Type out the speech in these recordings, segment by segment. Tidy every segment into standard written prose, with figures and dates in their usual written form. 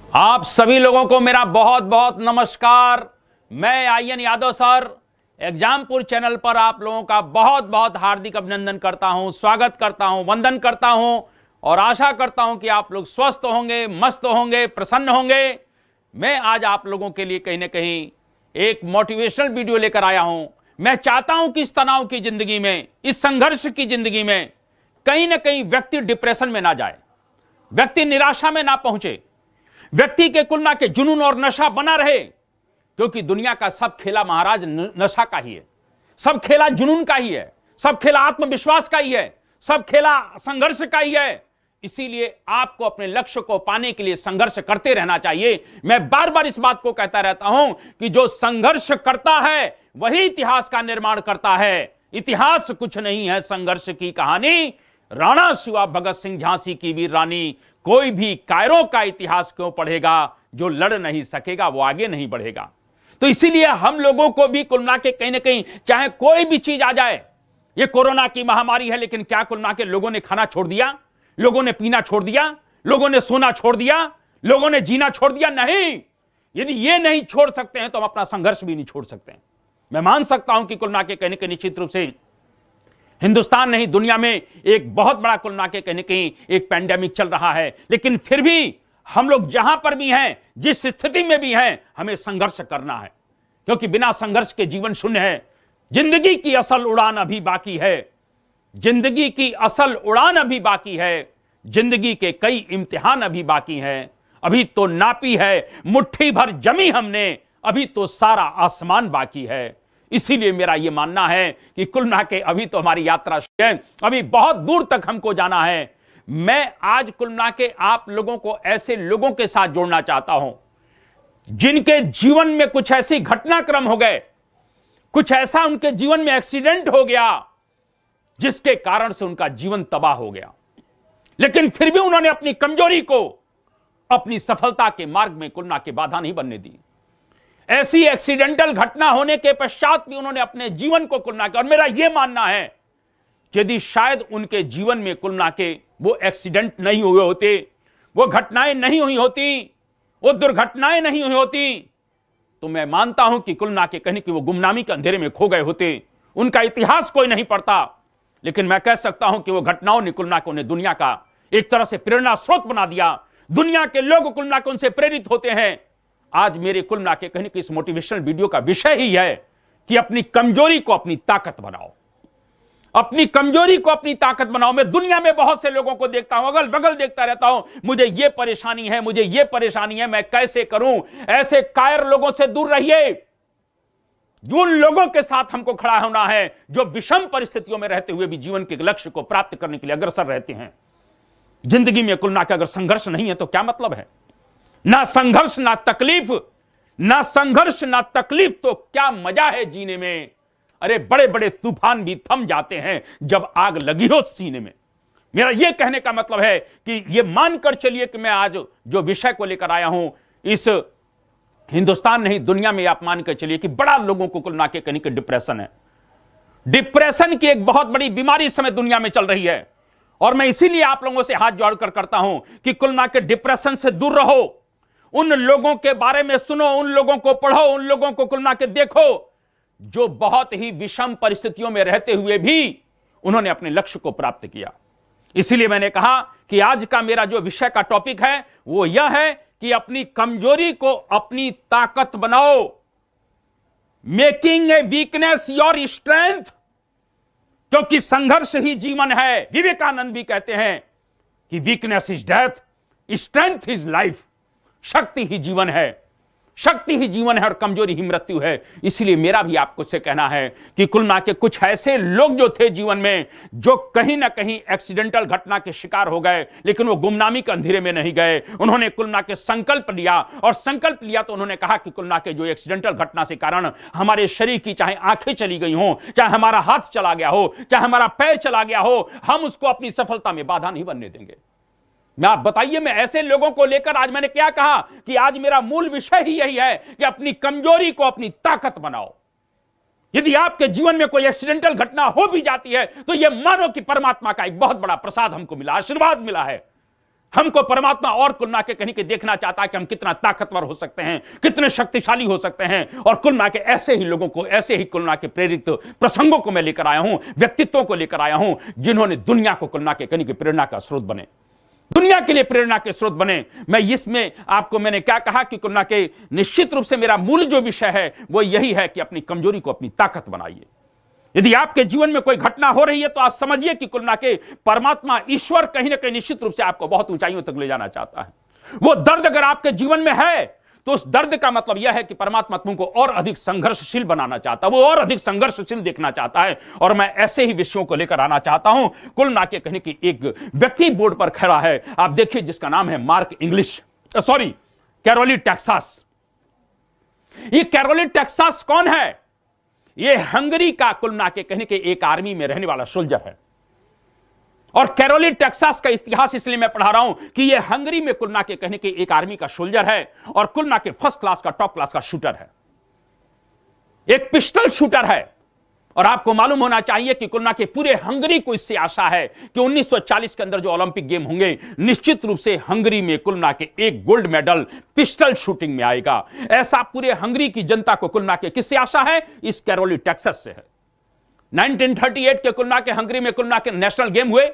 आप सभी लोगों को मेरा बहुत बहुत नमस्कार। मैं आर्यन यादव सर एग्जामपुर चैनल पर आप लोगों का बहुत बहुत हार्दिक अभिनंदन करता हूं, स्वागत करता हूं, वंदन करता हूं और आशा करता हूं कि आप लोग स्वस्थ होंगे, मस्त होंगे, प्रसन्न होंगे। मैं आज आप लोगों के लिए कहीं ना कहीं एक मोटिवेशनल वीडियो लेकर आया हूं। मैं चाहता हूं कि इस तनाव की जिंदगी में, इस संघर्ष की जिंदगी में कहीं ना कहीं व्यक्ति डिप्रेशन में ना जाए, व्यक्ति निराशा में ना पहुंचे, व्यक्ति के कुल ना के जुनून और नशा बना रहे। क्योंकि दुनिया का सब खेला महाराज नशा का ही है, सब खेला जुनून का ही है, सब खेला आत्मविश्वास का ही है, सब खेला संघर्ष का ही है। इसीलिए आपको अपने लक्ष्य को पाने के लिए संघर्ष करते रहना चाहिए। मैं बार बार इस बात को कहता रहता हूं कि जो संघर्ष करता है वही इतिहास का निर्माण करता है। इतिहास कुछ नहीं है, संघर्ष की कहानी। राणा शिवा, भगत सिंह, झांसी की वीर रानी, कोई भी कायरों का इतिहास क्यों पढ़ेगा? जो लड़ नहीं सकेगा वो आगे नहीं बढ़ेगा। तो इसीलिए हम लोगों को भी कुल मिला के कहीं ना कहीं, चाहे कोई भी चीज आ जाए, ये कोरोना की महामारी है, लेकिन क्या कुल मिला के लोगों ने खाना छोड़ दिया, लोगों ने पीना छोड़ दिया, लोगों ने सोना छोड़ दिया, लोगों ने जीना छोड़ दिया? नहीं। यदि ये नहीं छोड़ सकते हैं तो हम अपना संघर्ष भी नहीं छोड़ सकते हैं। मैं मान सकता हूं कि कुल मिला के कहीं ना कहीं निश्चित रूप से हिंदुस्तान नहीं, दुनिया में एक बहुत बड़ा कुल मिला के कहीं ना कहीं एक पैंडेमिक चल रहा है, लेकिन फिर भी हम लोग जहां पर भी हैं, जिस स्थिति में भी हैं, हमें संघर्ष करना है। क्योंकि बिना संघर्ष के जीवन शून्य है। जिंदगी की असल उड़ान अभी बाकी है, जिंदगी की असल उड़ान अभी बाकी है, जिंदगी के कई इम्तिहान अभी बाकी हैं। अभी तो नापी है मुट्ठी भर जमी हमने, अभी तो सारा आसमान बाकी है। इसीलिए मेरा यह मानना है कि कुल मिला के अभी तो हमारी यात्रा है, अभी बहुत दूर तक हमको जाना है। मैं आज कुल मिला के आप लोगों को ऐसे लोगों के साथ जोड़ना चाहता हूं जिनके जीवन में कुछ ऐसी घटनाक्रम हो गए, कुछ ऐसा उनके जीवन में एक्सीडेंट हो गया जिसके कारण से उनका जीवन तबाह हो गया, लेकिन फिर भी उन्होंने अपनी कमजोरी को अपनी सफलता के मार्ग में कुल मिला के बाधा नहीं बनने दी। ऐसी एक्सीडेंटल घटना होने के पश्चात भी उन्होंने अपने जीवन को कुल मिला के, और मेरा यह मानना है कि यदि शायद उनके जीवन में कुल मिला के वो एक्सीडेंट नहीं हुए होते, वो घटनाएं नहीं हुई होती, वो दुर्घटनाएं नहीं हुई होती, तो मैं मानता हूं कि कुल मिला के कहीं कि वो गुमनामी के अंधेरे में खो गए होते, उनका इतिहास कोई नहीं पढ़ता। लेकिन मैं कह सकता हूं कि वो घटनाओं ने कुल मिला के उन्हें दुनिया का एक तरह से प्रेरणा स्रोत बना दिया। दुनिया के लोग कुल मिला के उनसे प्रेरित होते हैं। आज मेरे कुल मिला के कहीं कि इस मोटिवेशनल वीडियो का विषय ही है कि अपनी कमजोरी को अपनी ताकत बनाओ, अपनी कमजोरी को अपनी ताकत बनाओ। मैं दुनिया में बहुत से लोगों को देखता हूं, अगल बगल देखता रहता हूं, मुझे ये परेशानी है, मुझे ये परेशानी है, मैं कैसे करूं? ऐसे कायर लोगों से दूर रहिए। उन लोगों के साथ हमको खड़ा होना है जो विषम परिस्थितियों में रहते हुए भी जीवन के लक्ष्य को प्राप्त करने के लिए अग्रसर रहते हैं। जिंदगी में कुल मिला के अगर संघर्ष नहीं है तो क्या मतलब है? ना संघर्ष ना तकलीफ, ना संघर्ष ना तकलीफ, तो क्या मजा है जीने में? अरे बड़े बड़े तूफान भी थम जाते हैं जब आग लगी हो सीने में। मेरा यह कहने का मतलब है कि यह मानकर चलिए कि मैं आज जो विषय को लेकर आया हूं, इस हिंदुस्तान नहीं दुनिया में आप मानकर चलिए कि बड़ा लोगों को कुल मिला के कहीं कि डिप्रेशन है। डिप्रेशन की एक बहुत बड़ी बीमारी इस समय दुनिया में चल रही है, और मैं इसीलिए आप लोगों से हाथ जोड़कर करता हूं कि कुल मिला के डिप्रेशन से दूर रहो। उन लोगों के बारे में सुनो, उन लोगों को पढ़ो, उन लोगों को कुल मिला के देखो जो बहुत ही विषम परिस्थितियों में रहते हुए भी उन्होंने अपने लक्ष्य को प्राप्त किया। इसीलिए मैंने कहा कि आज का मेरा जो विषय का टॉपिक है वो यह है कि अपनी कमजोरी को अपनी ताकत बनाओ। Making a weakness your strength, क्योंकि संघर्ष ही जीवन है। विवेकानंद भी कहते हैं कि weakness is death, strength is life. शक्ति ही जीवन है, शक्ति ही जीवन है और कमजोरी ही मृत्यु है। इसलिए मेरा भी आपको से कहना है कि कुल मिला के कुछ ऐसे लोग जो थे जीवन में, जो कहीं ना कहीं एक्सीडेंटल घटना के शिकार हो गए, लेकिन वो गुमनामी के अंधेरे में नहीं गए। उन्होंने कुल मिला के संकल्प लिया, और संकल्प लिया तो उन्होंने कहा कि कुल मिला के जो एक्सीडेंटल घटना से कारण हमारे शरीर की चाहे आंखें चली गई हो, चाहे हमारा हाथ चला गया हो, चाहे हमारा पैर चला गया हो, हम उसको अपनी सफलता में बाधा नहीं बनने देंगे। मैं आप बताइए, मैं ऐसे लोगों को लेकर आज मैंने क्या कहा कि आज मेरा मूल विषय ही यही है कि अपनी कमजोरी को अपनी ताकत बनाओ। यदि आपके जीवन में कोई एक्सीडेंटल घटना हो भी जाती है तो यह मानो कि परमात्मा का एक बहुत बड़ा प्रसाद हमको मिला, आशीर्वाद मिला है। हमको परमात्मा और कुल मिला के कहीं के देखना चाहता है कि हम कितना ताकतवर हो सकते हैं, कितने शक्तिशाली हो सकते हैं। और कुल मिला के ऐसे ही लोगों को, ऐसे ही कुल मिला के प्रेरित प्रसंगों को मैं लेकर आया हूं, व्यक्तित्वों को लेकर आया हूं, जिन्होंने दुनिया को कुल मिला के कहीं की प्रेरणा का स्रोत बने, दुनिया के लिए प्रेरणा के स्रोत बने। मैं इसमें आपको मैंने क्या कहा कि कुल मिला के निश्चित रूप से मेरा मूल जो विषय है वो यही है कि अपनी कमजोरी को अपनी ताकत बनाइए। यदि आपके जीवन में कोई घटना हो रही है तो आप समझिए कि कुल मिला के परमात्मा ईश्वर कहीं ना कहीं निश्चित रूप से आपको बहुत ऊंचाइयों तक ले जाना चाहता है। वो दर्द अगर आपके जीवन में है तो उस दर्द का मतलब यह है कि परमात्मा तुमको और अधिक संघर्षशील बनाना चाहता है, वो और अधिक संघर्षशील देखना चाहता है। और मैं ऐसे ही विषयों को लेकर आना चाहता हूं। कुल मिला के कहीं कि एक व्यक्ति बोर्ड पर खड़ा है, आप देखिए, जिसका नाम है mark English, sorry Caroli Texas. ये कैरोली टेक्सास कौन है? ये हंगरी का कुल मिला के कहने के एक आर्मी में रहने वाला सोल्जर है। और कैरोली टेक्सास का इतिहास इसलिए मैं पढ़ा रहा हूं कि ये हंगरी में कुल मिला के कहने के एक आर्मी का सोल्जर है और कुल मिला के फर्स्ट क्लास का, टॉप क्लास का शूटर है, एक पिस्टल शूटर है। और आपको मालूम होना चाहिए कि कुल मिला के पूरे हंगरी को इससे आशा है कि 1940 के अंदर जो ओलंपिक गेम होंगे निश्चित रूप से हंगरी में कुल मिला के एक गोल्ड मेडल पिस्टल शूटिंग में आएगा। ऐसा पूरे हंगरी की जनता को कुल मिला के किससे आशा है? इस कैरोली टेक्सास से है। 1938 के कुल मिला के हंगरी में कुल मिला के नेशनल गेम हुए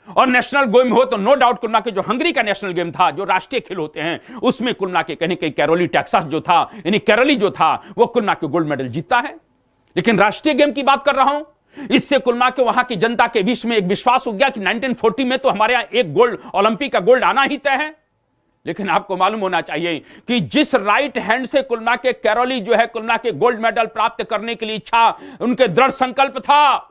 और नेशनल गेम हो तो नो डाउट कुल मिला के जो हंगरी का नेशनल गेम था, जो राष्ट्रीय खेल होते हैं, उसमें कुल मिला के कहने के कैरोली टेक्सास जो था, यानी कैरोली जो था, वो कुल मिला के गोल्ड मेडल जीतता है। लेकिन राष्ट्रीय गेम की बात कर रहा हूं, इससे कुल मिला के वहां की जनता के बीच में एक विश्वास हो गया कि 1940 में तो हमारे यहां एक गोल्ड, ओलंपिक का गोल्ड आना ही तय है। लेकिन आपको मालूम होना चाहिए कि जिस राइट हैंड से कुल मिला के कैरोली जो है कुल मिला के गोल्ड मेडल प्राप्त करने के लिए इच्छा, उनके दृढ़ संकल्प था,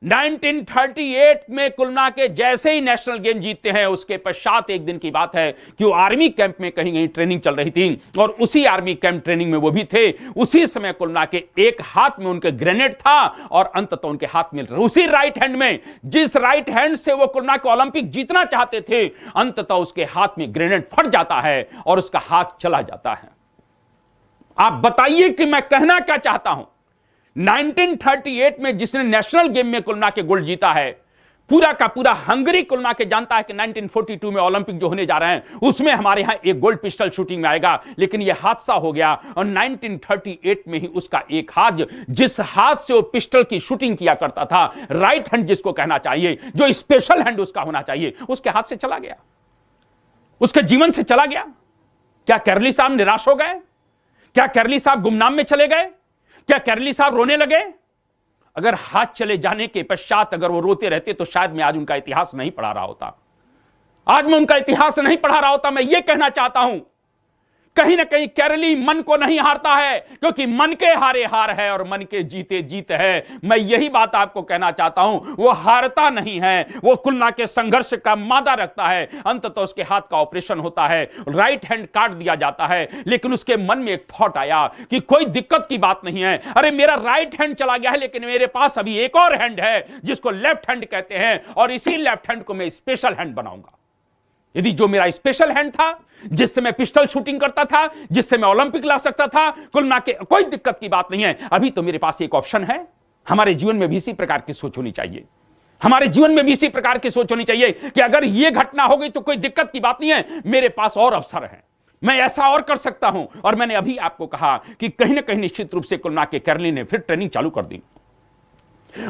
1938 में कुल मिला के जैसे ही नेशनल गेम जीतते हैं, उसके पश्चात एक दिन की बात है कि वो आर्मी कैंप में कहीं कहीं ट्रेनिंग चल रही थी और उसी आर्मी कैंप ट्रेनिंग में वो भी थे। उसी समय कुल मिला के एक हाथ में उनके ग्रेनेड था और अंततः उनके हाथ में उसी राइट हैंड में, जिस राइट हैंड से वो कुल मिला के ओलंपिक जीतना चाहते थे, अंततः उसके हाथ में ग्रेनेड फट जाता है और उसका हाथ चला जाता है। आप बताइए कि मैं कहना क्या चाहता हूं। 1938 में जिसने नेशनल गेम में कुल मिला के गोल्ड जीता है, पूरा का पूरा हंगरी कुल मिला के जानता है कि 1942 में ओलंपिक जो होने जा रहे हैं उसमें हमारे यहां एक गोल्ड पिस्टल शूटिंग में आएगा। लेकिन यह हादसा हो गया और 1938 में ही उसका एक हाथ, जिस हाथ से वो पिस्टल की शूटिंग किया करता था, राइट हैंड जिसको कहना चाहिए, जो स्पेशल हैंड उसका होना चाहिए, उसके हाथ से चला गया, उसके जीवन से चला गया। क्या कैरोली साहब निराश हो गए? क्या कैरोली साहब गुमनाम में चले गए? क्या कैरोली साहब रोने लगे? अगर हाथ चले जाने के पश्चात अगर वो रोते रहते तो शायद मैं आज उनका इतिहास नहीं पढ़ा रहा होता, आज मैं उनका इतिहास नहीं पढ़ा रहा होता। मैं ये कहना चाहता हूं, कहीं ना कहीं कैरोली मन को नहीं हारता है, क्योंकि मन के हारे हार है और मन के जीते जीत है। मैं यही बात आपको कहना चाहता हूं, वो हारता नहीं है, वो कुल मिला के संघर्ष का मादा रखता है। अंततः उसके हाथ का ऑपरेशन होता है, राइट हैंड काट दिया जाता है। लेकिन उसके मन में एक थॉट आया कि कोई दिक्कत की बात नहीं है, अरे मेरा राइट हैंड चला गया है लेकिन मेरे पास अभी एक और हैंड है जिसको लेफ्ट हैंड कहते हैं, और इसी लेफ्ट हैंड को मैं स्पेशल हैंड बनाऊंगा। यदि जो मेरा स्पेशल हैंड था, जिससे मैं पिस्टल शूटिंग करता था, जिससे मैं ओलंपिक ला सकता था, कुल मिला के कोई दिक्कत की बात नहीं है, अभी तो मेरे पास एक ऑप्शन है। हमारे जीवन में भी इसी प्रकार की सोच होनी चाहिए, हमारे जीवन में भी इसी प्रकार की सोच होनी चाहिए कि अगर यह घटना हो गई तो कोई दिक्कत की बात नहीं है, मेरे पास और अवसर है, मैं ऐसा और कर सकता हूं। और मैंने अभी आपको कहा कि कहीं ना कहीं निश्चित रूप से कुल मिला के कैरोली ने फिर ट्रेनिंग चालू कर दी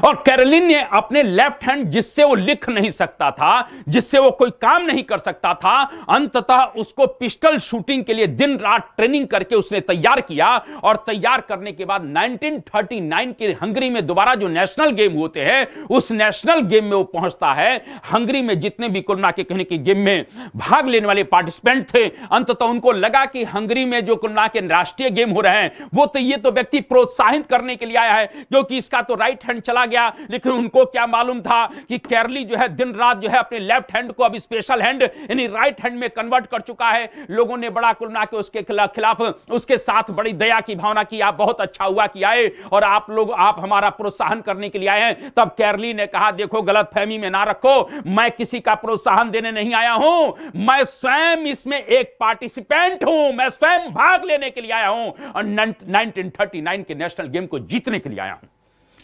और कैरोलिन ने अपने लेफ्ट हैंड, जिससे वो लिख नहीं सकता था, जिससे वो कोई काम नहीं कर सकता था, अंततः उसको पिस्टल शूटिंग के लिए दिन रात ट्रेनिंग करके उसने तैयार किया। और तैयार करने के बाद 1939 के हंगरी में दोबारा जो नेशनल गेम होते हैं, उस नेशनल गेम में वो पहुंचता है। हंगरी में जितने भी कुल मिला के कहने की गेम में भाग लेने वाले पार्टिसिपेंट थे, अंततः उनको लगा कि हंगरी में जो कुल मिला के राष्ट्रीय गेम हो रहे हैं, वो तो ये तो व्यक्ति प्रोत्साहित करने के लिए आया है, क्योंकि इसका तो राइट हैंड चला गया। लेकिन उनको क्या मालूम था कि कैरोली जो है दिन रात जो है अपने लेफ्ट हैंड को अब स्पेशल हैंड यानी राइट हैंड में कन्वर्ट कर चुका है। लोगों ने बड़ा कुल मिला के उसके खिलाफ उसके साथ बड़ी दया की भावना की, आप बहुत अच्छा हुआ कि आए और आप लोग आप हमारा प्रोत्साहन करने के लिए आए हैं। तब कैरोली ने कहा, देखो गलतफहमी में ना रखो, मैं किसी का प्रोत्साहन देने नहीं आया हूं, मैं स्वयं इसमें एक पार्टिसिपेंट हूं, मैं स्वयं भाग लेने के लिए आया हूं और 1939 के नेशनल गेम को जीतने के लिए आया हूं।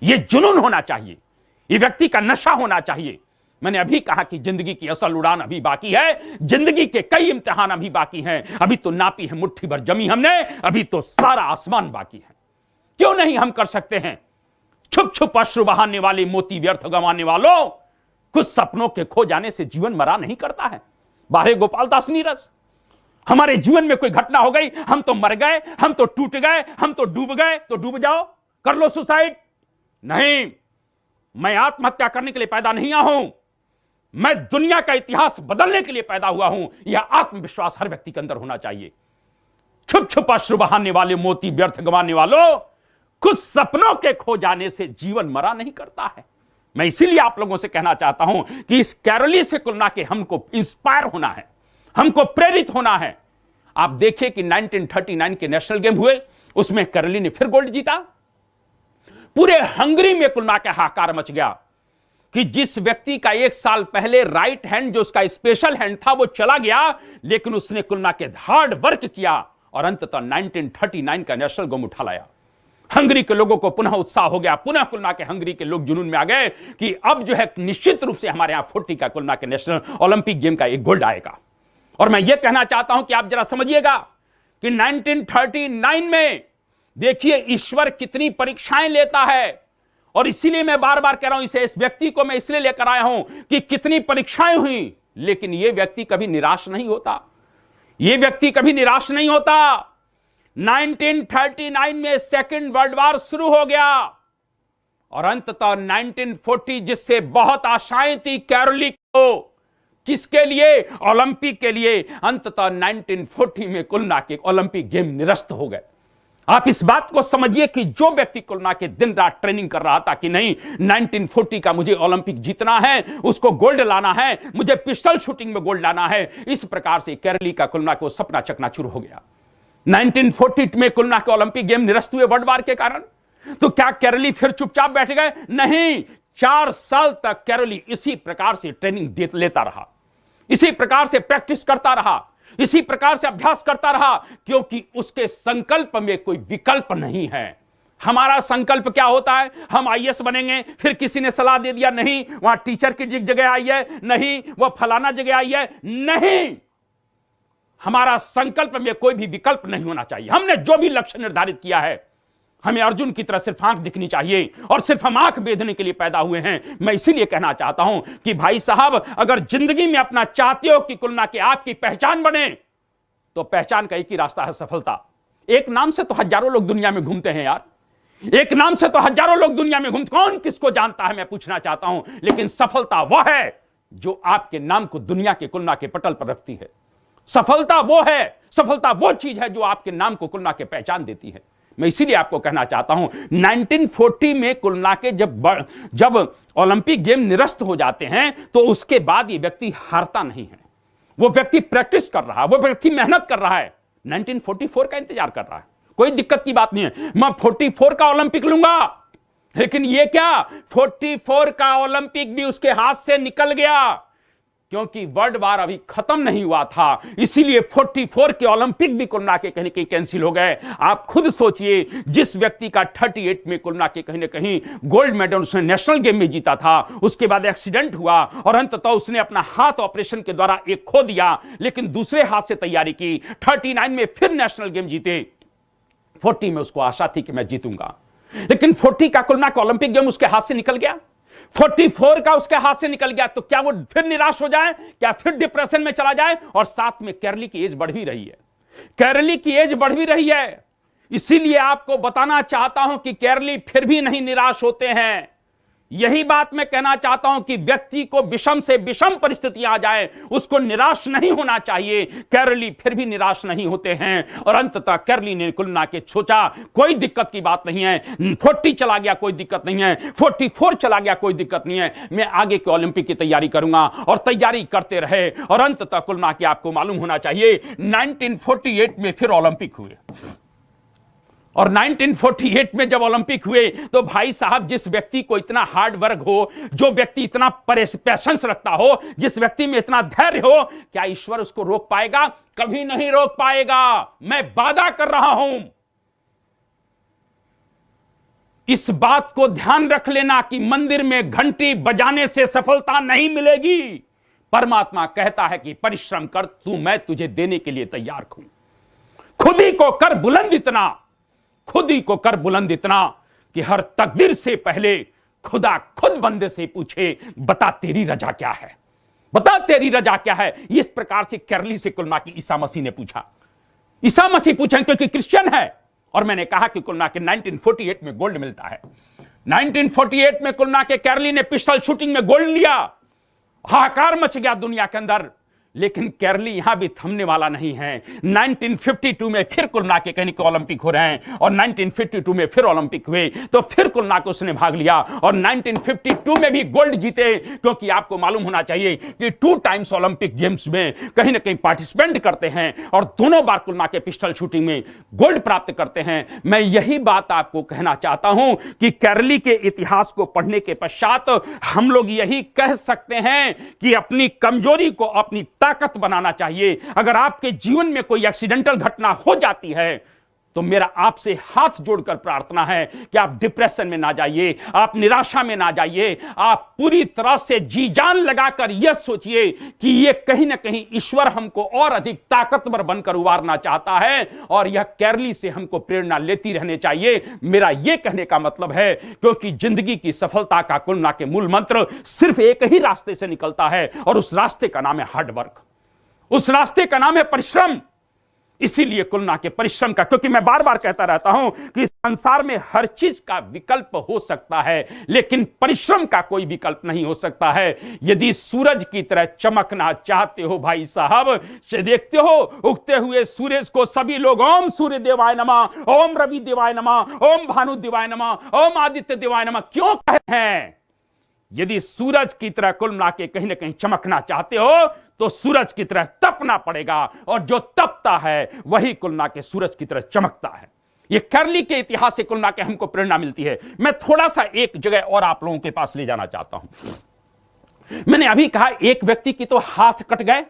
यह जुनून होना चाहिए, यह व्यक्ति का नशा होना चाहिए मैंने अभी कहा कि जिंदगी की असल उड़ान अभी बाकी है, जिंदगी के कई इम्तिहान अभी बाकी हैं। अभी तो नापी है मुट्ठी भर जमी हमने, अभी तो सारा आसमान बाकी है। क्यों नहीं हम कर सकते हैं? छुप छुप अश्रु बहाने वाले, मोती व्यर्थ गंवाने वालों, कुछ सपनों के खो जाने से जीवन मरा नहीं करता है। बाहे गोपालदास नीरज, हमारे जीवन में कोई घटना हो गई, हम तो मर गए, हम तो टूट गए, हम तो डूब गए, तो डूब जाओ, कर लो सुसाइड। नहीं, मैं आत्महत्या करने के लिए पैदा नहीं हुआ हूं, मैं दुनिया का इतिहास बदलने के लिए पैदा हुआ हूं। यह आत्मविश्वास हर व्यक्ति के अंदर होना चाहिए। छुप छुप अश्रु बहाने वाले, मोती व्यर्थ गंवाने वालों, कुछ सपनों के खो जाने से जीवन मरा नहीं करता है। मैं इसीलिए आप लोगों से कहना चाहता हूं कि इस कैरोली से कुल मिला के हमको इंस्पायर होना है, हमको प्रेरित होना है। आप देखिए कि 1939 के नेशनल गेम हुए, उसमें कैरोली ने फिर गोल्ड जीता। पूरे हंगरी में कुल मिला के हाहाकार मच गया कि जिस व्यक्ति का एक साल पहले राइट हैंड, जो उसका स्पेशल हैंड था, वो चला गया, लेकिन उसने कुल मिला के हार्ड वर्क किया और अंततः 1939 का नेशनल गेम उठा लाया। हंगरी के लोगों को पुनः उत्साह हो गया, पुनः कुल मिला के हंगरी के लोग जुनून में आ गए कि अब जो है निश्चित रूप से हमारे यहां 40 का कुल मिला के नेशनल ओलंपिक गेम का एक गोल्ड आएगा। और मैं यह कहना चाहता हूं कि आप जरा समझिएगा कि 1939 में देखिए ईश्वर कितनी परीक्षाएं लेता है। और इसीलिए मैं बार बार कह रहा हूं, इस व्यक्ति को मैं इसलिए लेकर आया हूं कि कितनी परीक्षाएं हुई, लेकिन यह व्यक्ति कभी निराश नहीं होता, यह व्यक्ति कभी निराश नहीं होता। 1939 में सेकेंड वर्ल्ड वॉर शुरू हो गया और अंततः 1940, जिससे बहुत आशाएं थी कैरोली को, किसके लिए? ओलंपिक के लिए, अंततः 1940 में कुल मिला के ओलंपिक गेम निरस्त हो गए। आप इस बात को समझिए कि जो व्यक्ति कुल मिला के दिन रात ट्रेनिंग कर रहा था कि नहीं 1940 का मुझे ओलंपिक जीतना है, उसको गोल्ड लाना है, मुझे पिस्टल शूटिंग में गोल्ड लाना है, इस प्रकार से कैरोली का कुल मिला के सपना चकनाचूर हो गया। 1940 में कुल मिला के ओलंपिक गेम निरस्त हुए वर्ल्ड वॉर के कारण। तो क्या कैरोली फिर चुपचाप बैठ गए? नहीं, 4 साल तक कैरोली इसी प्रकार से ट्रेनिंग लेता रहा, इसी प्रकार से प्रैक्टिस करता रहा, इसी प्रकार से अभ्यास करता रहा, क्योंकि उसके संकल्प में कोई विकल्प नहीं है। हमारा संकल्प क्या होता है? हम आईएएस बनेंगे, फिर किसी ने सलाह दे दिया नहीं वहां टीचर की जगह आई है, नहीं वह फलाना जगह आई है, नहीं, हमारा संकल्प में कोई भी विकल्प नहीं होना चाहिए। हमने जो भी लक्ष्य निर्धारित किया है, हमें अर्जुन की तरह सिर्फ आंख दिखनी चाहिए और सिर्फ हम आंख बेधने के लिए पैदा हुए हैं। मैं इसीलिए कहना चाहता हूं कि भाई साहब, अगर जिंदगी में अपना चाहते हो कि कुल मिला के आपकी पहचान बने, तो पहचान का एक ही रास्ता है, सफलता। एक नाम से तो हजारों लोग दुनिया में घूमते हैं यार, एक नाम से तो हजारों लोग दुनिया में घूमते, कौन किसको जानता है मैं पूछना चाहता हूं। लेकिन सफलता वह है जो आपके नाम को दुनिया के कुल मिला के पटल पर रखती है। सफलता वो है, सफलता वो चीज है जो आपके नाम को कुल मिला के पहचान देती है। मैं इसीलिए आपको कहना चाहता हूं 1940 में कुल मिला के जब ओलंपिक गेम निरस्त हो जाते हैं, तो उसके बाद ये व्यक्ति हारता नहीं है, वो व्यक्ति प्रैक्टिस कर रहा है, वो व्यक्ति मेहनत कर रहा है, 1944 का इंतजार कर रहा है। कोई दिक्कत की बात नहीं है, मैं 44 का ओलंपिक लूंगा, लेकिन ये क्या 44 का ओलंपिक भी उसके हाथ से निकल गया, क्योंकि वर्ल्ड वॉर अभी खत्म नहीं हुआ था। इसीलिए 44 के ओलंपिक भी कुल मिला के कहीं कहीं कैंसिल हो गए। आप खुद सोचिए, जिस व्यक्ति का 38 में कुल मिला के कहीं ना कहीं गोल्ड मेडल उसने नेशनल गेम में जीता था, उसके बाद एक्सीडेंट हुआ और अंततः उसने अपना हाथ ऑपरेशन के द्वारा एक खो दिया, लेकिन दूसरे हाथ से तैयारी की, 39 में फिर नेशनल गेम जीते। 40 में उसको आशा थी कि मैं जीतूंगा, लेकिन 40 का कुल मिला के ओलंपिक गेम उसके हाथ से निकल गया, 44 का उसके हाथ से निकल गया। तो क्या वो फिर निराश हो जाए? क्या फिर डिप्रेशन में चला जाए? और साथ में कैरोली की एज बढ़ भी रही है, कैरोली की एज बढ़ भी रही है। इसीलिए आपको बताना चाहता हूं कि कैरोली फिर भी नहीं निराश होते हैं। यही बात मैं कहना चाहता हूं कि व्यक्ति को विषम से विषम परिस्थितियां आ जाए, उसको निराश नहीं होना चाहिए। कैरोली फिर भी निराश नहीं होते हैं और अंततः कैरोली ने कुल मिला के सोचा कोई दिक्कत की बात नहीं है, 40 चला गया कोई दिक्कत नहीं है, 44 चला गया कोई दिक्कत नहीं है, मैं आगे के ओलंपिक की तैयारी करूंगा। और तैयारी करते रहे और अंततः कुल मिला के आपको मालूम होना चाहिए 1948 में फिर ओलंपिक हुए। और 1948 में जब ओलंपिक हुए, तो भाई साहब, जिस व्यक्ति को इतना हार्ड वर्क हो, जो व्यक्ति इतना पैशंस रखता हो, जिस व्यक्ति में इतना धैर्य हो, क्या ईश्वर उसको रोक पाएगा? कभी नहीं रोक पाएगा। मैं वादा कर रहा हूं, इस बात को ध्यान रख लेना कि मंदिर में घंटी बजाने से सफलता नहीं मिलेगी। परमात्मा कहता है कि परिश्रम कर, तू मैं तुझे देने के लिए तैयार हूं। खुद ही को कर बुलंद इतना, खुद ही को कर बुलंद इतना कि हर तकदीर से पहले खुदा खुद बंदे से पूछे, बता तेरी रजा क्या है, बता तेरी रजा क्या है। इस प्रकार से कैरली से कुल मिला के ईसा मसीह ने पूछा। ईसा मसीह पूछा क्योंकि क्रिश्चियन है। और मैंने कहा कि कुल मिला के 1948 में गोल्ड मिलता है। 1948 में कुल मिला के कैरली ने पिस्टल शूटिंग में गोल्ड लिया। हाहाकार मच गया दुनिया के अंदर। लेकिन कैरली यहां भी थमने वाला नहीं है। 1952 में फिर कुल मिला के कहीं के ओलंपिक हो रहे हैं और 1952 में फिर ओलंपिक हुए तो फिर कुल मिला के उसने भाग लिया और 1952 में भी गोल्ड जीते। क्योंकि आपको मालूम होना चाहिए कि 2 टाइम्स ओलंपिक गेम्स में कहीं ना कहीं पार्टिसिपेंट करते हैं और दोनों बार कुल मिला के पिस्टल शूटिंग में गोल्ड प्राप्त करते हैं। मैं यही बात आपको कहना चाहता हूं कि कैरली के इतिहास को पढ़ने के पश्चात हम लोग यही कह सकते हैं कि अपनी कमजोरी को अपनी ताकत बनाना चाहिए। अगर आपके जीवन में कोई एक्सीडेंटल घटना हो जाती है तो मेरा आपसे हाथ जोड़कर प्रार्थना है कि आप डिप्रेशन में ना जाइए, आप निराशा में ना जाइए। आप पूरी तरह से जी जान लगाकर यह सोचिए कि यह कहीं ना कहीं ईश्वर हमको और अधिक ताकतवर बनकर उबारना चाहता है और यह कैरली से हमको प्रेरणा लेती रहनी चाहिए। मेरा यह कहने का मतलब है क्योंकि जिंदगी की सफलता का कुल मिला के मूल मंत्र सिर्फ एक ही रास्ते से निकलता है और उस रास्ते का नाम है हार्ड वर्क, उस रास्ते का नाम है परिश्रम। इसीलिए कुल मिला के परिश्रम का, क्योंकि मैं बार बार कहता रहता हूं कि संसार में हर चीज का विकल्प हो सकता है लेकिन परिश्रम का कोई विकल्प नहीं हो सकता है। यदि सूरज की तरह चमकना चाहते हो भाई साहब, देखते हो उगते हुए सूरज को सभी लोग ओम सूर्य देवाय नमः, ओम रवि देवाय नमः, ओम भानु देवाय नमः, ओम आदित्य देवाय नमः क्यों कहते हैं? यदि सूरज की तरह कुल मिला के कहीं ना कहीं चमकना चाहते हो तो सूरज की तरह तपना पड़ेगा और जो तपता है वही कुल मिला के सूरज की तरह चमकता है। यह कैरली के इतिहास से कुल मिला के हमको प्रेरणा मिलती है। मैं थोड़ा सा एक जगह और आप लोगों के पास ले जाना चाहता हूं। मैंने अभी कहा एक व्यक्ति की तो हाथ कट गए।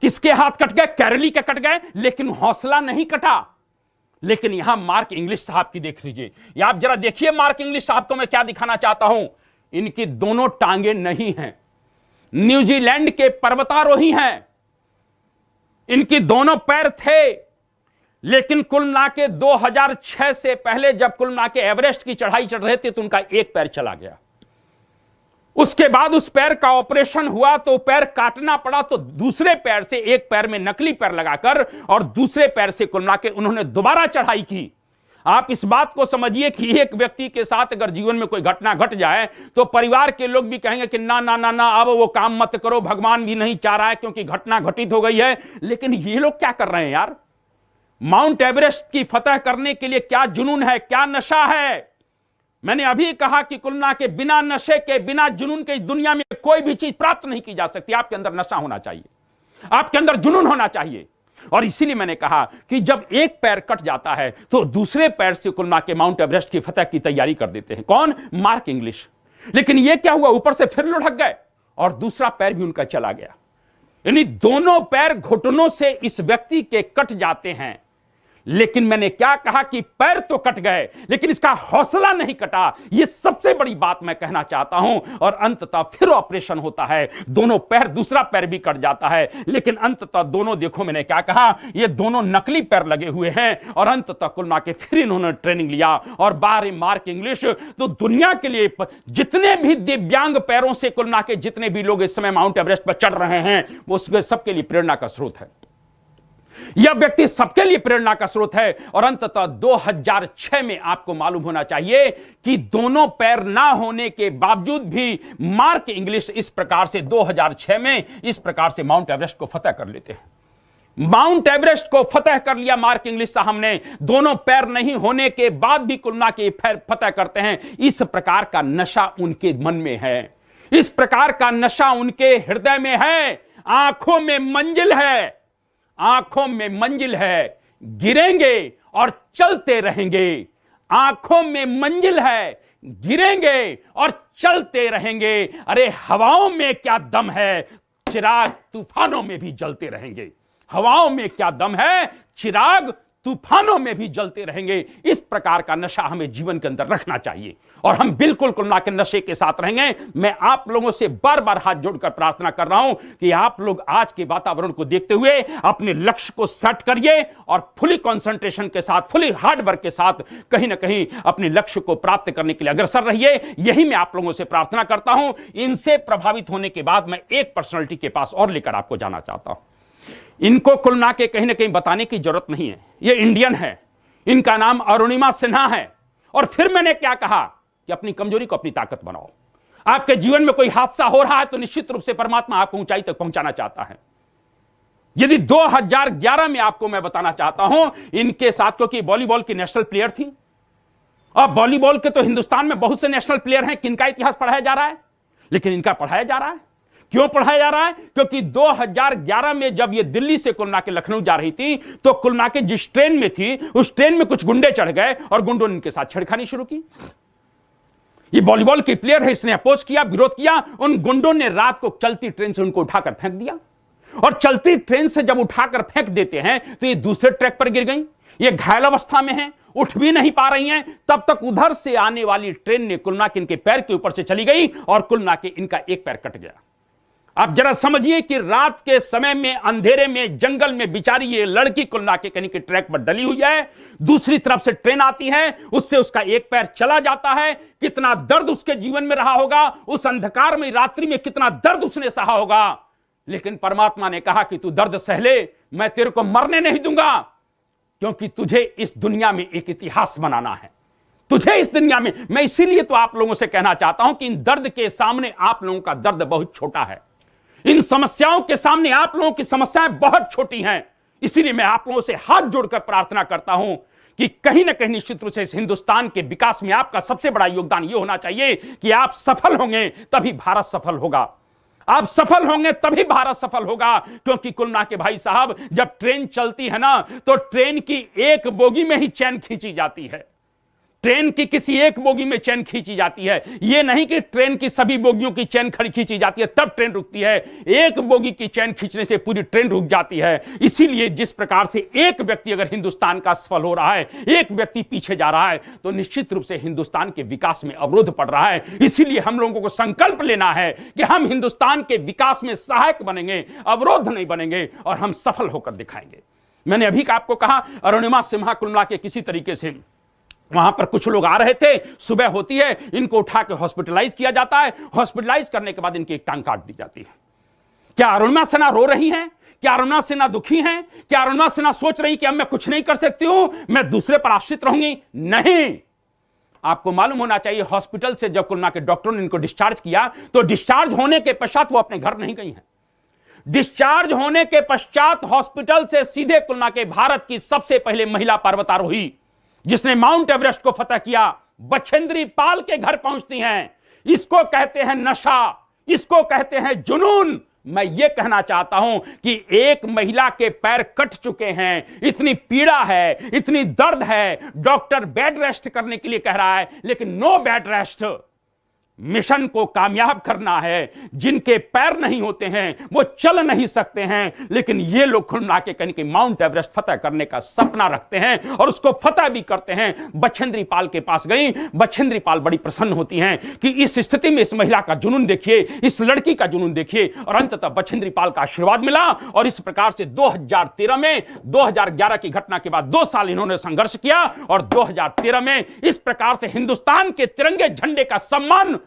किसके हाथ कट गए? कैरली के कट गए, लेकिन हौसला नहीं कटा। लेकिन यहां मार्क इंग्लिश साहब की देख लीजिए। या आप जरा देखिए मार्क इंग्लिश साहब को मैं क्या दिखाना चाहता हूं। इनकी दोनों टांगे नहीं हैं, न्यूजीलैंड के पर्वतारोही हैं। इनकी दोनों पैर थे, लेकिन कुल मिला के 2006 से पहले जब कुल मिला के एवरेस्ट की चढ़ाई चढ़ रहे थे तो उनका एक पैर चला गया। उसके बाद उस पैर का ऑपरेशन हुआ तो पैर काटना पड़ा, तो दूसरे पैर से एक पैर में नकली पैर लगाकर और दूसरे पैर से कुल मिला के उन्होंने दोबारा चढ़ाई की। आप इस बात को समझिए कि एक व्यक्ति के साथ अगर जीवन में कोई घटना घट जाए तो परिवार के लोग भी कहेंगे कि ना ना ना ना अब वो काम मत करो, भगवान भी नहीं चाह रहा है क्योंकि घटना घटित हो गई है। लेकिन ये लोग क्या कर रहे हैं यार? माउंट एवरेस्ट की फतह करने के लिए क्या जुनून है, क्या नशा है। मैंने अभी कहा कि कुल मिला के बिना नशे के, बिना जुनून के इस दुनिया में कोई भी चीज प्राप्त नहीं की जा सकती। आपके अंदर नशा होना चाहिए, आपके अंदर जुनून होना चाहिए। और इसीलिए मैंने कहा कि जब एक पैर कट जाता है तो दूसरे पैर से कुल मिला के माउंट एवरेस्ट की फतह की तैयारी कर देते हैं। कौन? Mark English. लेकिन यह क्या हुआ, ऊपर से फिर लुढ़क गए और दूसरा पैर भी उनका चला गया। यानी दोनों पैर घुटनों से इस व्यक्ति के कट जाते हैं। लेकिन मैंने क्या कहा कि पैर तो कट गए लेकिन इसका हौसला नहीं कटा। यह सबसे बड़ी बात मैं कहना चाहता हूं। और अंततः फिर ऑपरेशन होता है, दोनों पैर, दूसरा पैर भी कट जाता है, लेकिन अंततः दोनों, देखो मैंने क्या कहा, ये दोनों नकली पैर लगे हुए हैं। और अंततः कुल मिला के फिर इन्होंने ट्रेनिंग लिया और बाहर मार्क इंग्लिश तो दुनिया के लिए जितने भी दिव्यांग पैरों से कुल मिला के जितने भी लोग इस समय माउंट एवरेस्ट पर चढ़ रहे हैं वो सबके लिए प्रेरणा का स्रोत है। यह व्यक्ति सबके लिए प्रेरणा का स्रोत है। और अंततः 2006 में आपको मालूम होना चाहिए कि दोनों पैर ना होने के बावजूद भी मार्क इंग्लिश इस प्रकार से 2006 में इस प्रकार से माउंट एवरेस्ट को फतह कर लेते हैं। माउंट एवरेस्ट को फतह कर लिया मार्क इंग्लिश साहब ने। दोनों पैर नहीं होने के बाद भी कुल मिला के फतह करते हैं। इस प्रकार का नशा उनके मन में है, इस प्रकार का नशा उनके हृदय में है। आंखों में मंजिल है, आंखों में मंजिल है, गिरेंगे और चलते रहेंगे। आंखों में मंजिल है, गिरेंगे और चलते रहेंगे। अरे हवाओं में क्या दम है, चिराग तूफानों में भी जलते रहेंगे। हवाओं में क्या दम है, चिराग तूफानों में भी जलते रहेंगे। इस प्रकार का नशा हमें जीवन के अंदर रखना चाहिए और हम बिल्कुल कुल के नशे के साथ रहेंगे। मैं आप लोगों से बार बार हाथ जोड़कर प्रार्थना कर रहा हूं कि आप लोग आज के वातावरण को देखते हुए अपने लक्ष्य को सेट करिए और फुली कंसंट्रेशन के साथ, फुली हार्ड वर्क के साथ कहीं ना कहीं अपने लक्ष्य को प्राप्त करने के लिए अग्रसर रहिए। यही मैं आप लोगों से प्रार्थना करता हूं। इनसे प्रभावित होने के बाद मैं एक पर्सनालिटी के पास और लेकर आपको जाना चाहता हूं। इनको कुल ना के कहीं ना कहीं बताने की जरूरत नहीं है, ये इंडियन है, इनका नाम अरुणिमा सिन्हा है। और फिर मैंने क्या कहा कि अपनी कमजोरी को अपनी ताकत बनाओ। आपके जीवन में कोई हादसा हो रहा है तो निश्चित रूप से परमात्मा आपको ऊंचाई तक पहुंचाना चाहता है। यदि 2011 में आपको मैं बताना चाहता हूं इनके साथ, क्योंकि वॉलीबॉल की नेशनल प्लेयर थी और वॉलीबॉल के तो हिंदुस्तान में बहुत से नेशनल प्लेयर हैं, किनका इतिहास पढ़ाया जा रहा है, लेकिन इनका पढ़ाया जा रहा है। क्यों पढ़ाया जा रहा है? क्योंकि 2011 में जब ये दिल्ली से कुलना के लखनऊ जा रही थी तो कुलना के जिस ट्रेन में थी उस ट्रेन में कुछ गुंडे चढ़ गए और गुंडों ने इनके साथ छेड़खानी शुरू की। ये वॉलीबॉल की प्लेयर है, इसने अपोज किया, विरोध किया। उन गुंडों ने रात को चलती ट्रेन से उनको उठाकर फेंक दिया और चलती ट्रेन से जब उठाकर फेंक देते हैं तो ये दूसरे ट्रैक पर गिर गई। ये घायल अवस्था में है, उठ भी नहीं पा रही हैं। तब तक उधर से आने वाली ट्रेन ने कुलना के इनके पैर के ऊपर से चली गई और कुलना के इनका एक पैर कट गया। आप जरा समझिए कि रात के समय में अंधेरे में जंगल में बिचारी ये लड़की कुलना के कहीं के ट्रैक पर डली हुई है, दूसरी तरफ से ट्रेन आती है, उससे उसका एक पैर चला जाता है। कितना दर्द उसके जीवन में रहा होगा, उस अंधकार में रात्रि में कितना दर्द उसने सहा होगा। लेकिन परमात्मा ने कहा कि तू दर्द सह ले, मैं तेरे को मरने नहीं दूंगा, क्योंकि तुझे इस दुनिया में एक इतिहास बनाना है। तुझे इस दुनिया में, मैं इसीलिए तो आप लोगों से कहना चाहता हूं कि इन दर्द के सामने आप लोगों का दर्द बहुत छोटा है। इन समस्याओं के सामने आप लोगों की समस्याएं बहुत छोटी हैं। इसीलिए मैं आप लोगों से हाथ जोड़कर प्रार्थना करता हूं कि कहीं ना कहीं निश्चित रूप से इस हिंदुस्तान के विकास में आपका सबसे बड़ा योगदान यह होना चाहिए कि आप सफल होंगे तभी भारत सफल होगा। आप सफल होंगे तभी भारत सफल होगा। क्योंकि कुलना के भाई साहब, जब ट्रेन चलती है ना तो ट्रेन की एक बोगी में ही चैन खींची जाती है। ट्रेन की किसी एक बोगी में चैन खींची जाती है। यह नहीं कि ट्रेन की सभी बोगियों की चैन खींची जाती है तब ट्रेन रुकती है। एक बोगी की चैन खींचने से पूरी ट्रेन रुक जाती है। इसीलिए जिस प्रकार से एक व्यक्ति अगर हिंदुस्तान का सफल हो रहा है, एक व्यक्ति पीछे जा रहा है, तो निश्चित रूप से हिंदुस्तान के विकास में अवरोध पड़ रहा है। इसीलिए हम लोगों को संकल्प लेना है कि हम हिंदुस्तान के विकास में सहायक बनेंगे, अवरोध नहीं बनेंगे और हम सफल होकर दिखाएंगे। मैंने अभी आपको कहा अरुणिमा सिन्हा कुलना के किसी तरीके से वहां पर कुछ लोग आ रहे थे, सुबह होती है, इनको उठा के हॉस्पिटलाइज किया जाता है। हॉस्पिटलाइज करने के बाद इनकी एक टांग काट दी जाती है। क्या अरुणिमा सिन्हा रो रही हैं? क्या अरुणिमा सिन्हा दुखी हैं? क्या अरुणिमा सिन्हा सोच रही कि अब मैं कुछ नहीं कर सकती हूं, मैं दूसरे पर आश्रित रहूंगी? नहीं। आपको मालूम होना चाहिए, हॉस्पिटल से जब कुलना के डॉक्टरों ने इनको डिस्चार्ज किया तो डिस्चार्ज होने के पश्चात वो अपने घर नहीं गई हैं। डिस्चार्ज होने के पश्चात हॉस्पिटल से सीधे कुलना के भारत की सबसे पहले महिला पर्वतारोही जिसने माउंट एवरेस्ट को फतह किया, बछेंद्री पाल के घर पहुंचती हैं। इसको कहते हैं नशा, इसको कहते हैं जुनून। मैं ये कहना चाहता हूं कि एक महिला के पैर कट चुके हैं, इतनी पीड़ा है, इतनी दर्द है, डॉक्टर बेड रेस्ट करने के लिए कह रहा है, लेकिन नो बेड रेस्ट। मिशन को कामयाब करना है। जिनके पैर नहीं होते हैं वो चल नहीं सकते हैं, लेकिन ये लोग खुलना के कहीं माउंट एवरेस्ट फतह करने का सपना रखते हैं और उसको फतह भी करते हैं। बछेंद्री पाल के पास गई, बछेंद्री पाल बड़ी प्रसन्न होती हैं कि इस स्थिति में इस महिला का जुनून देखिए, इस लड़की का जुनून देखिए। और अंततः बछेंद्री पाल का आशीर्वाद मिला और इस प्रकार से 2013 में 2011 की घटना के बाद 2 साल इन्होंने संघर्ष किया और 2013 में इस प्रकार से हिंदुस्तान के तिरंगे झंडे का सम्मान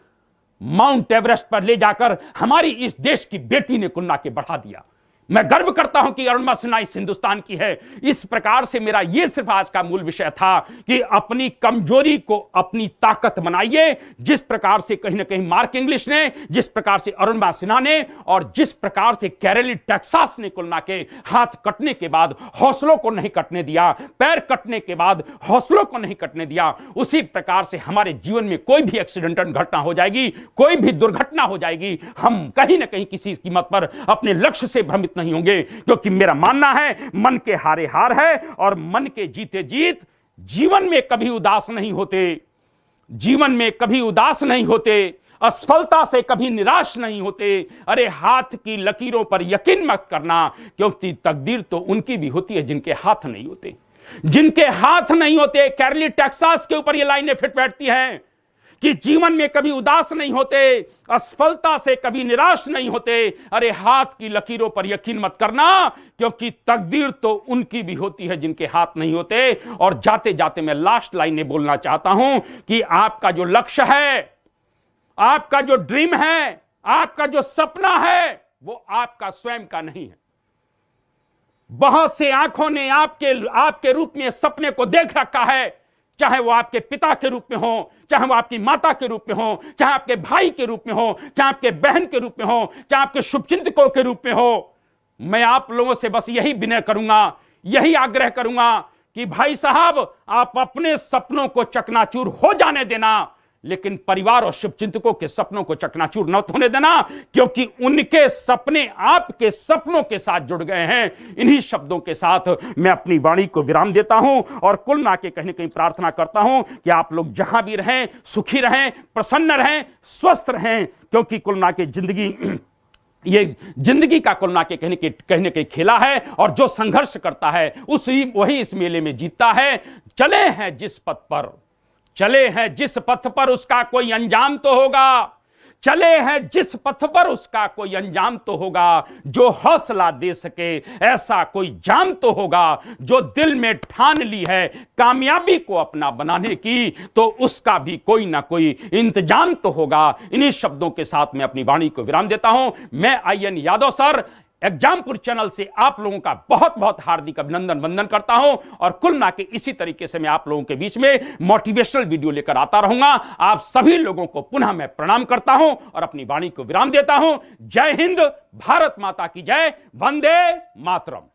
माउंट एवरेस्ट पर ले जाकर हमारी इस देश की बेटी ने कुलना के बढ़ा दिया। मैं गर्व करता हूं कि अरुणिमा सिन्हा इस हिंदुस्तान की है। इस प्रकार से मेरा यह सिर्फ आज का मूल विषय था कि अपनी कमजोरी को अपनी ताकत बनाइए। जिस प्रकार से कहीं ना कहीं मार्क इंग्लिश ने, जिस प्रकार से अरुणिमा सिन्हा ने और जिस प्रकार से कैरेली टेक्सास ने कुलना के हाथ कटने के बाद हौसलों को नहीं कटने दिया, पैर कटने के बाद हौसलों को नहीं कटने दिया, उसी प्रकार से हमारे जीवन में कोई भी एक्सीडेंटल घटना हो जाएगी, कोई भी दुर्घटना हो जाएगी, हम कहीं ना कहीं किसी कीमत पर अपने लक्ष्य से भ्रमित नहीं होंगे। क्योंकि मेरा मानना है मन के हारे हार है और मन के जीते जीत। जीवन में कभी उदास नहीं होते, जीवन में कभी उदास नहीं होते, असफलता से कभी निराश नहीं होते। अरे हाथ की लकीरों पर यकीन मत करना, क्योंकि तकदीर तो उनकी भी होती है जिनके हाथ नहीं होते। जिनके हाथ नहीं होते। कैरली टेक्सास के ऊपर ये लाइनें फिट बैठती हैं कि जीवन में कभी उदास नहीं होते, असफलता से कभी निराश नहीं होते। अरे हाथ की लकीरों पर यकीन मत करना, क्योंकि तकदीर तो उनकी भी होती है जिनके हाथ नहीं होते। और जाते जाते मैं लास्ट लाइनें बोलना चाहता हूं कि आपका जो लक्ष्य है, आपका जो ड्रीम है, आपका जो सपना है, वो आपका स्वयं का नहीं है। बहुत से आंखों ने आपके रूप में सपने को देख रखा है, चाहे वो आपके पिता के रूप में हो, चाहे वो आपकी माता के रूप में हो, चाहे आपके भाई के रूप में हो, चाहे आपके बहन के रूप में हो, चाहे आपके शुभचिंतकों के रूप में हो। मैं आप लोगों से बस यही विनय करूंगा, यही आग्रह करूंगा कि भाई साहब, आप अपने सपनों को चकनाचूर हो जाने देना, लेकिन परिवार और शुभचिंतकों के सपनों को चकनाचूर न होने देना, क्योंकि उनके सपने आपके सपनों के साथ जुड़ गए हैं। इन्हीं शब्दों के साथ मैं अपनी वाणी को विराम देता हूं और कुल ना के कहीं न कहीं प्रार्थना करता हूं कि आप लोग जहां भी रहें, सुखी रहें, प्रसन्न रहें, स्वस्थ रहें, क्योंकि कुल ना के ये जिंदगी का कुल ना के कहीं न कहीं खेला है, और जो संघर्ष करता है वही इस मेले में जीतता है। चले हैं जिस पथ पर उसका कोई अंजाम तो होगा, चले हैं जिस पथ पर उसका कोई अंजाम तो होगा। जो हौसला दे सके ऐसा कोई जाम तो होगा। जो दिल में ठान ली है कामयाबी को अपना बनाने की, तो उसका भी कोई ना कोई इंतजाम तो होगा। इन्हीं शब्दों के साथ मैं अपनी वाणी को विराम देता हूं। मैं I N Yadav sir Exampur channel से आप लोगों का बहुत बहुत हार्दिक अभिनंदन वंदन करता हूं, और कुल ना के इसी तरीके से मैं आप लोगों के बीच में मोटिवेशनल वीडियो लेकर आता रहूंगा। आप सभी लोगों को पुनः मैं प्रणाम करता हूं और अपनी वाणी को विराम देता हूं। जय हिंद, भारत माता की जय, वंदे मातरम।